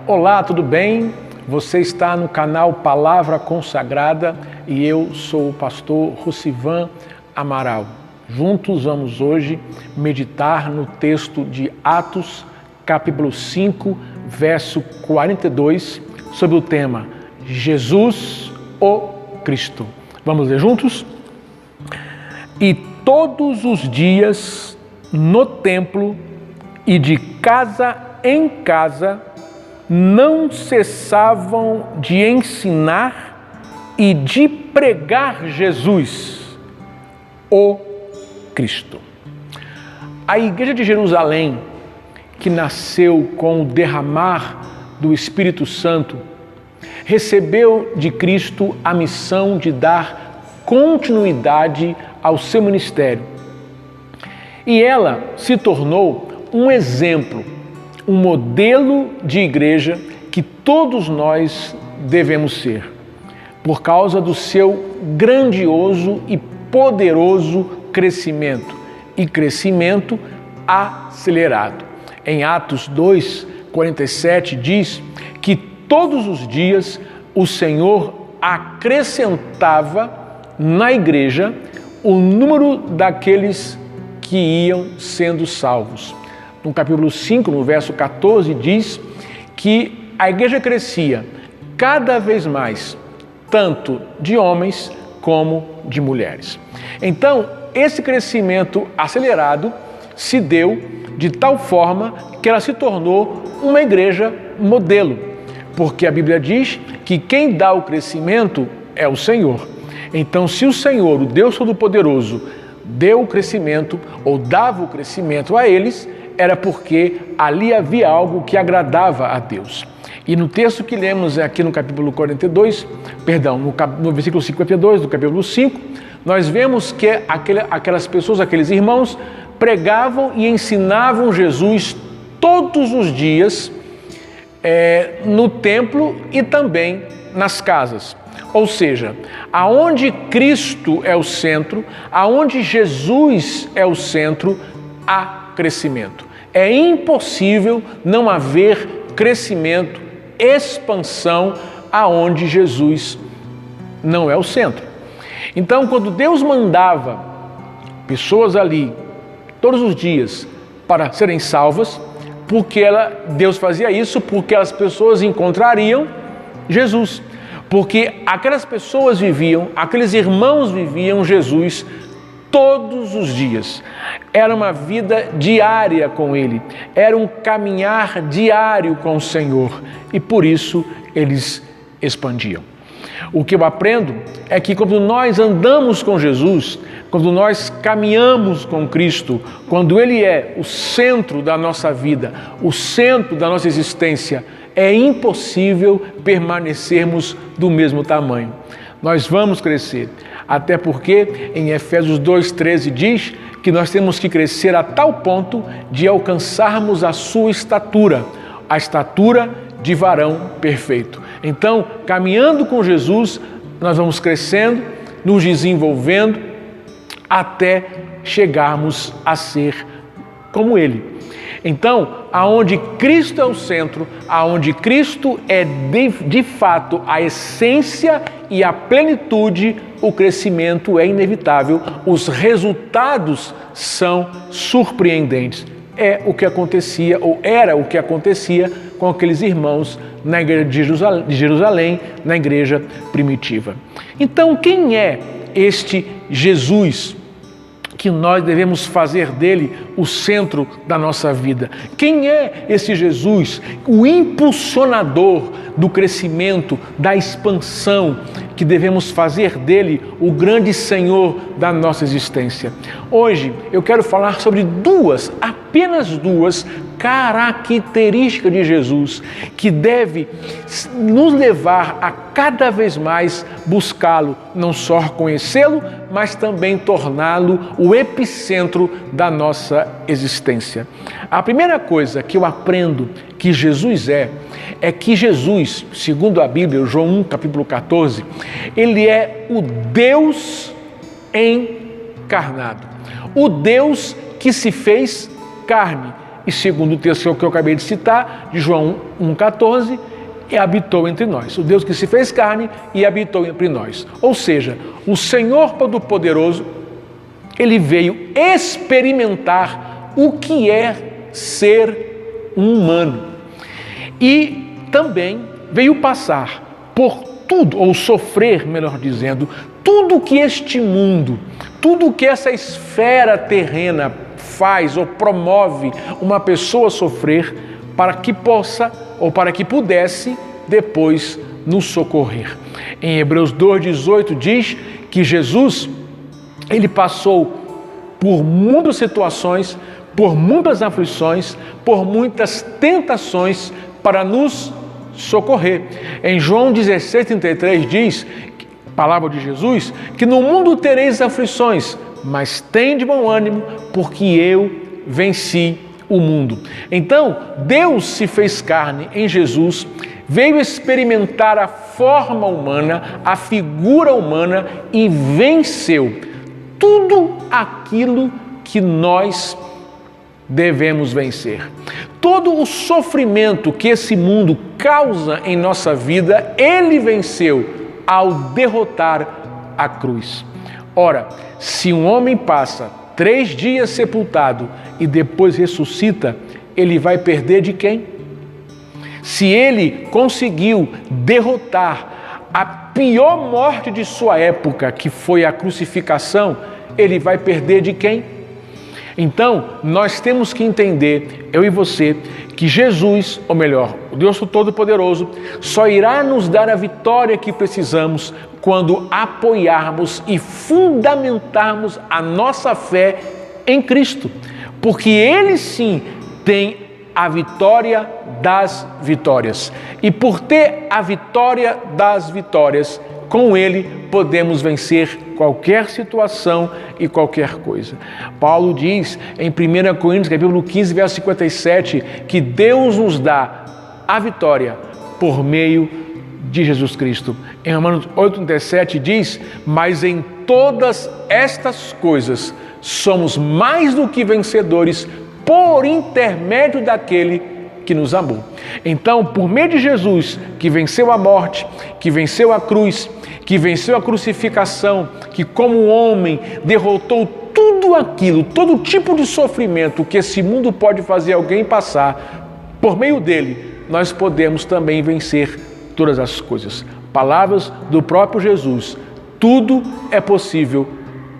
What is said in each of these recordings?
Olá, tudo bem? Você está no canal Palavra Consagrada e eu sou o pastor Rocivan Amaral. Juntos vamos hoje meditar no texto de Atos, capítulo 5, verso 42, sobre o tema Jesus, o Cristo. Vamos ler juntos? E todos os dias no templo e de casa em casa não cessavam de ensinar e de pregar Jesus, o Cristo. A igreja de Jerusalém, que nasceu com o derramar do Espírito Santo, recebeu de Cristo a missão de dar continuidade ao seu ministério. E ela se tornou um exemplo, um modelo de igreja que todos nós devemos ser, por causa do seu grandioso e poderoso crescimento, e crescimento acelerado. Em Atos 2, 47 diz que todos os dias o Senhor acrescentava na igreja o número daqueles que iam sendo salvos. No capítulo 5, no verso 14, diz que a igreja crescia cada vez mais, tanto de homens como de mulheres. Então, esse crescimento acelerado se deu de tal forma que ela se tornou uma igreja modelo, porque a Bíblia diz que quem dá o crescimento é o Senhor. Então, se o Senhor, o Deus Todo-Poderoso, deu o crescimento ou dava o crescimento a eles, era porque ali havia algo que agradava a Deus. E no texto que lemos aqui no capítulo 42, no versículo 52 do capítulo 5, nós vemos que aquelas pessoas, aqueles irmãos, pregavam e ensinavam Jesus todos os dias no templo e também nas casas. Ou seja, aonde Cristo é o centro, aonde Jesus é o centro, há crescimento. É impossível não haver crescimento, expansão, aonde Jesus não é o centro. Então, quando Deus mandava pessoas ali, todos os dias, para serem salvas, Deus fazia isso porque as pessoas encontrariam Jesus. Porque aquelas pessoas aqueles irmãos viviam Jesus todos os dias. Era uma vida diária com Ele, era um caminhar diário com o Senhor e por isso eles expandiam. O que eu aprendo é que quando nós andamos com Jesus, quando nós caminhamos com Cristo, quando Ele é o centro da nossa vida, o centro da nossa existência, é impossível permanecermos do mesmo tamanho. Nós vamos crescer, até porque em Efésios 2,13 diz que nós temos que crescer a tal ponto de alcançarmos a sua estatura, a estatura de varão perfeito. Então, caminhando com Jesus, nós vamos crescendo, nos desenvolvendo, até chegarmos a ser como Ele. Então, aonde Cristo é o centro, aonde Cristo é de fato a essência e a plenitude, o crescimento é inevitável, os resultados são surpreendentes. É o que acontecia, ou era o que acontecia com aqueles irmãos na igreja de Jerusalém, na igreja primitiva. Então, quem é este Jesus que nós devemos fazer dele o centro da nossa vida? Quem é esse Jesus, o impulsionador do crescimento, da expansão, que devemos fazer dele o grande Senhor da nossa existência? Hoje eu quero falar sobre apenas duas características de Jesus que deve nos levar a cada vez mais buscá-lo, não só conhecê-lo, mas também torná-lo o epicentro da nossa existência. A primeira coisa que eu aprendo que Jesus é que Jesus, segundo a Bíblia, João 1, capítulo 14, ele é o Deus encarnado, o Deus que se fez carne. e segundo o texto que eu acabei de citar, de João 1,14, e habitou entre nós. O Deus que se fez carne e habitou entre nós. Ou seja, o Senhor Todo-Poderoso, Ele veio experimentar o que é ser um humano. E também veio passar por tudo, ou sofrer, melhor dizendo, tudo que este mundo, tudo que essa esfera terrena faz ou promove uma pessoa sofrer para que possa ou para que pudesse depois nos socorrer. Em Hebreus 2,18 diz que Jesus, Ele passou por muitas situações, por muitas aflições, por muitas tentações para nos socorrer. Em João 16,33 diz, palavra de Jesus, que no mundo tereis aflições, mas tende bom ânimo, porque eu venci o mundo. Então, Deus se fez carne em Jesus, veio experimentar a forma humana, a figura humana e venceu tudo aquilo que nós devemos vencer. Todo o sofrimento que esse mundo causa em nossa vida, Ele venceu ao derrotar a cruz. Ora, se um homem passa 3 dias sepultado e depois ressuscita, ele vai perder de quem? Se ele conseguiu derrotar a pior morte de sua época, que foi a crucificação, ele vai perder de quem? Então, nós temos que entender, eu e você, que Jesus, ou melhor, o Deus Todo-Poderoso, só irá nos dar a vitória que precisamos quando apoiarmos e fundamentarmos a nossa fé em Cristo. Porque Ele sim tem a vitória das vitórias. E por ter a vitória das vitórias, com Ele podemos vencer qualquer situação e qualquer coisa. Paulo diz em 1 Coríntios, capítulo 15, verso 57, que Deus nos dá a vitória por meio de Jesus Cristo. Em Romanos 8,37 diz, mas em todas estas coisas somos mais do que vencedores por intermédio daquele que nos amou. Então, por meio de Jesus, que venceu a morte, que venceu a cruz, que venceu a crucificação, que como homem derrotou tudo aquilo, todo tipo de sofrimento que esse mundo pode fazer alguém passar, por meio dele, nós podemos também vencer todas as coisas. Palavras do próprio Jesus, tudo é possível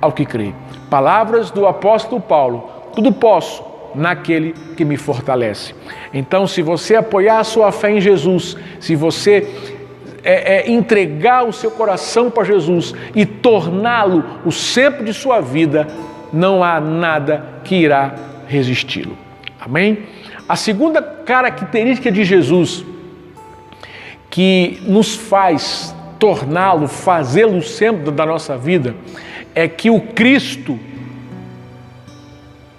ao que crê. Palavras do apóstolo Paulo, tudo posso naquele que me fortalece. Então, se você apoiar a sua fé em Jesus, se você entregar o seu coração para Jesus e torná-lo o centro de sua vida, não há nada que irá resisti-lo. Amém? A segunda característica de Jesus que nos faz torná-lo, fazê-lo o centro da nossa vida, é que o Cristo,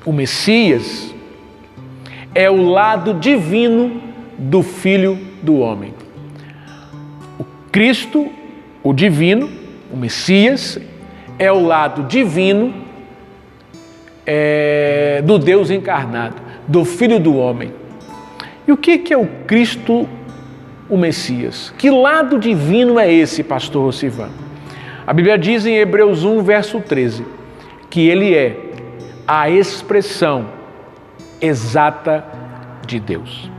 o Messias, é o lado divino do Filho do Homem. O Cristo, o divino, o Messias, é o lado divino do Deus encarnado, do Filho do Homem. E o que é o Cristo, o Messias? Que lado divino é esse, pastor Rocivan? A Bíblia diz em Hebreus 1, verso 13, que ele é a expressão exata de Deus.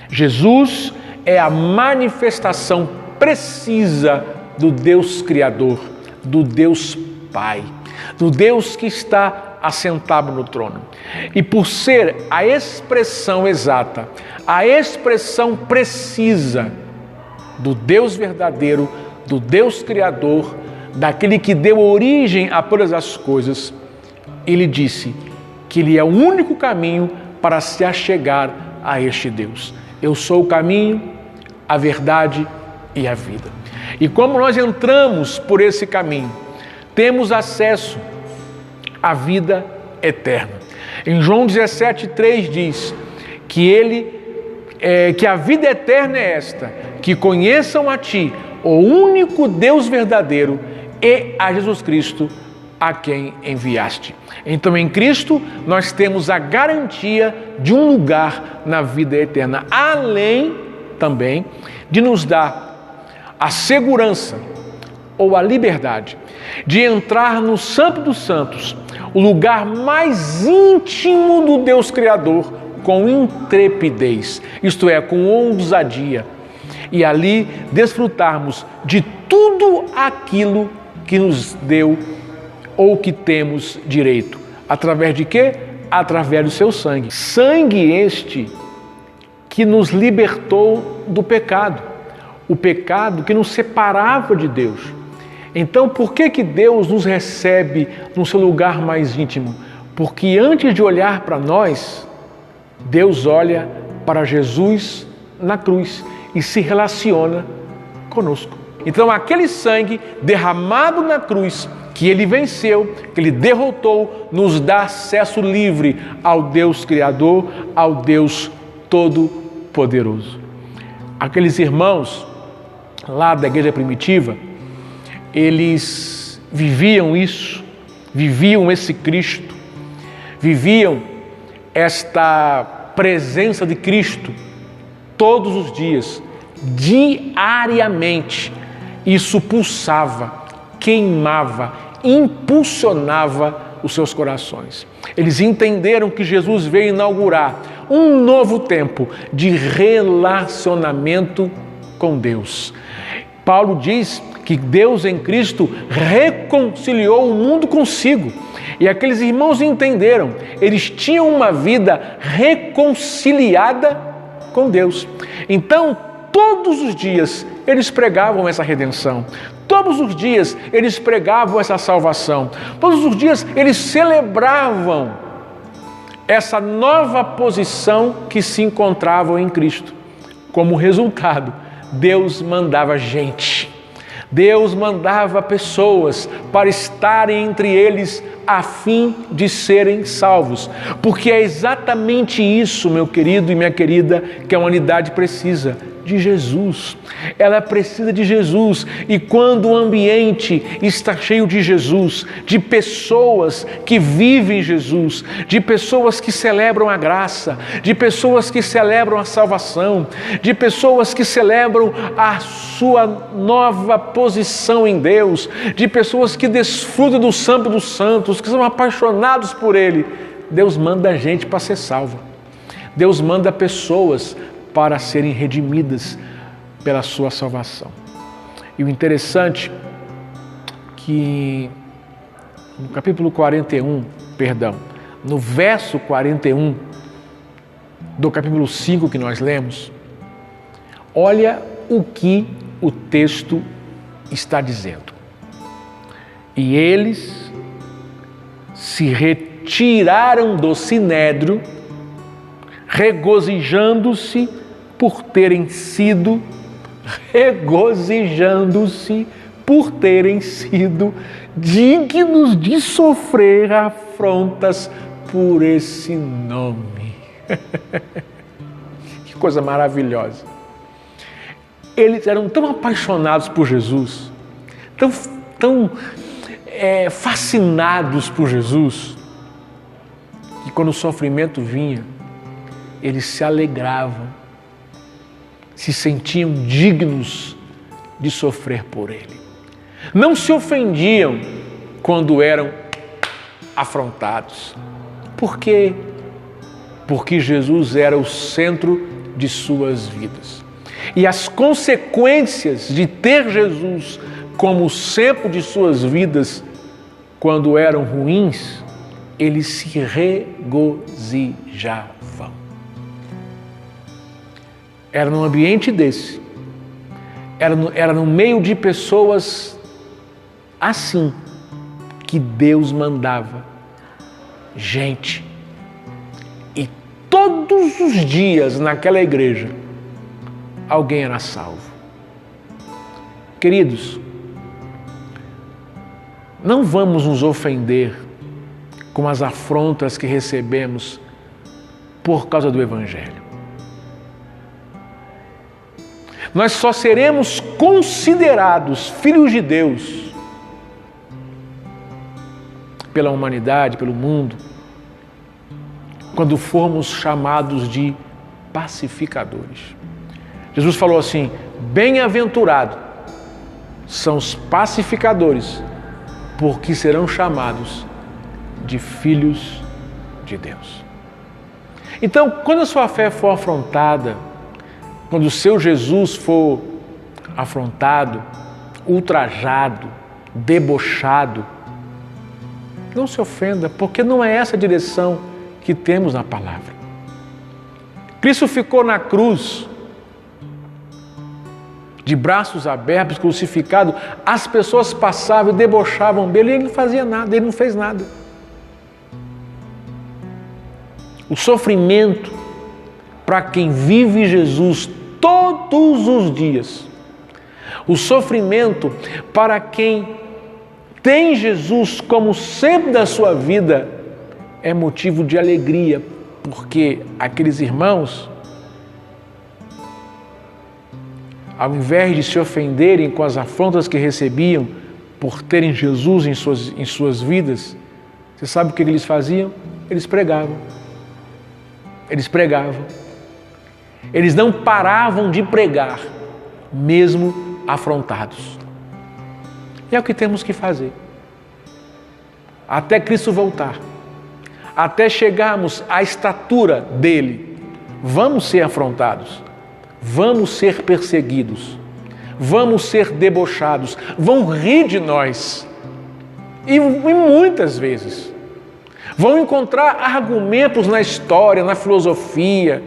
Jesus é a manifestação precisa do Deus Criador, do Deus Pai, do Deus que está assentado no trono. E por ser a expressão exata, a expressão precisa do Deus verdadeiro, do Deus Criador, daquele que deu origem a todas as coisas, ele disse que ele é o único caminho para se achegar a este Deus. Eu sou o caminho, a verdade e a vida. E como nós entramos por esse caminho, temos acesso à vida eterna. Em João 17,3 diz que a vida eterna é esta, que conheçam a Ti, o único Deus verdadeiro, e a Jesus Cristo, a quem enviaste. Então, em Cristo, nós temos a garantia de um lugar na vida eterna, além também de nos dar a segurança ou a liberdade de entrar no Santo dos Santos, o lugar mais íntimo do Deus Criador, com intrepidez, isto é, com ousadia, e ali desfrutarmos de tudo aquilo que nos deu ou que temos direito. Através de quê? Através do seu sangue. Sangue este que nos libertou do pecado. O pecado que nos separava de Deus. Então, por que Deus nos recebe no seu lugar mais íntimo? Porque antes de olhar para nós, Deus olha para Jesus na cruz e se relaciona conosco. Então, aquele sangue derramado na cruz, que Ele venceu, que Ele derrotou, nos dá acesso livre ao Deus Criador, ao Deus Todo-Poderoso. Aqueles irmãos lá da igreja primitiva, eles viviam isso, viviam esse Cristo, viviam esta presença de Cristo todos os dias, diariamente. Isso pulsava, queimava, impulsionava os seus corações. Eles entenderam que Jesus veio inaugurar um novo tempo de relacionamento com Deus. Paulo diz que Deus em Cristo reconciliou o mundo consigo. E aqueles irmãos entenderam, eles tinham uma vida reconciliada com Deus. Então, todos os dias eles pregavam essa redenção. Todos os dias eles pregavam essa salvação. Todos os dias eles celebravam essa nova posição que se encontravam em Cristo. Como resultado, Deus mandava gente. Deus mandava pessoas para estarem entre eles a fim de serem salvos. Porque é exatamente isso, meu querido e minha querida, que a humanidade precisa. De Jesus. Ela precisa de Jesus. E quando o ambiente está cheio de Jesus, de pessoas que vivem Jesus, de pessoas que celebram a graça, de pessoas que celebram a salvação, de pessoas que celebram a sua nova posição em Deus, de pessoas que desfrutam do Santo dos Santos, que são apaixonados por Ele, Deus manda a gente para ser salva. Deus manda pessoas para serem redimidas pela sua salvação. E o interessante que no capítulo 41, no verso 41 do capítulo 5 que nós lemos, olha o que o texto está dizendo. E eles se retiraram do sinédrio, regozijando-se por terem sido dignos de sofrer afrontas por esse nome. Que coisa maravilhosa. Eles eram tão apaixonados por Jesus, tão fascinados por Jesus, que quando o sofrimento vinha, eles se alegravam, se sentiam dignos de sofrer por Ele. Não se ofendiam quando eram afrontados. Por quê? Porque Jesus era o centro de suas vidas. E as consequências de ter Jesus como o centro de suas vidas, quando eram ruins, eles se regozijavam. Era num ambiente desse, era no meio de pessoas assim, que Deus mandava gente. E todos os dias naquela igreja, alguém era salvo. Queridos, não vamos nos ofender com as afrontas que recebemos por causa do Evangelho. Nós só seremos considerados filhos de Deus pela humanidade, pelo mundo, quando formos chamados de pacificadores. Jesus falou assim: bem-aventurado são os pacificadores, porque serão chamados de filhos de Deus. Então, quando a sua fé for afrontada, quando o seu Jesus for afrontado, ultrajado, debochado, não se ofenda, porque não é essa a direção que temos na palavra. Cristo ficou na cruz, de braços abertos, crucificado, as pessoas passavam e debochavam dele e ele não fazia nada, ele não fez nada. O sofrimento para quem vive Jesus todos os dias, o sofrimento para quem tem Jesus como sempre da sua vida é motivo de alegria, porque aqueles irmãos, ao invés de se ofenderem com as afrontas que recebiam por terem Jesus em suas vidas, você sabe o que eles faziam? Eles pregavam. Eles pregavam. Eles não paravam de pregar, mesmo afrontados. E é o que temos que fazer. Até Cristo voltar, até chegarmos à estatura dele, vamos ser afrontados, vamos ser perseguidos, vamos ser debochados, vão rir de nós. E muitas vezes vão encontrar argumentos na história, na filosofia,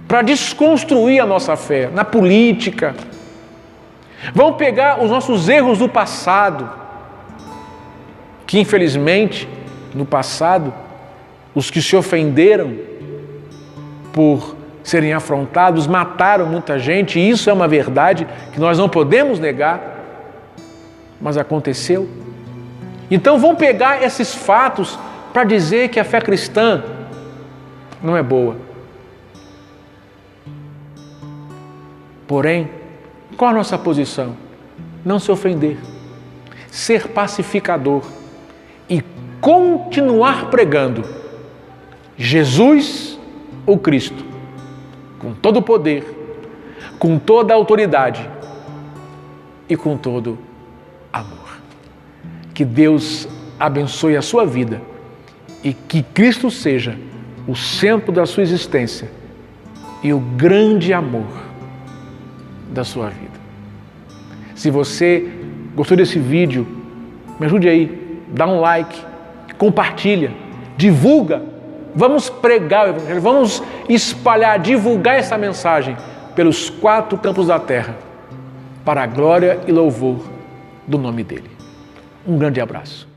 para desconstruir a nossa fé, na política. Vão pegar os nossos erros do passado, que infelizmente, no passado, os que se ofenderam por serem afrontados, mataram muita gente, e isso é uma verdade que nós não podemos negar, mas aconteceu. Então vão pegar esses fatos para dizer que a fé cristã não é boa. Porém, qual a nossa posição? Não se ofender, ser pacificador e continuar pregando Jesus, o Cristo, com todo o poder, com toda a autoridade e com todo amor. Que Deus abençoe a sua vida e que Cristo seja o centro da sua existência e o grande amor da sua vida. Se você gostou desse vídeo, me ajude aí, dá um like, compartilha, divulga. Vamos pregar o Evangelho, vamos espalhar, divulgar essa mensagem pelos 4 campos da terra, para a glória e louvor do nome dele. Um grande abraço.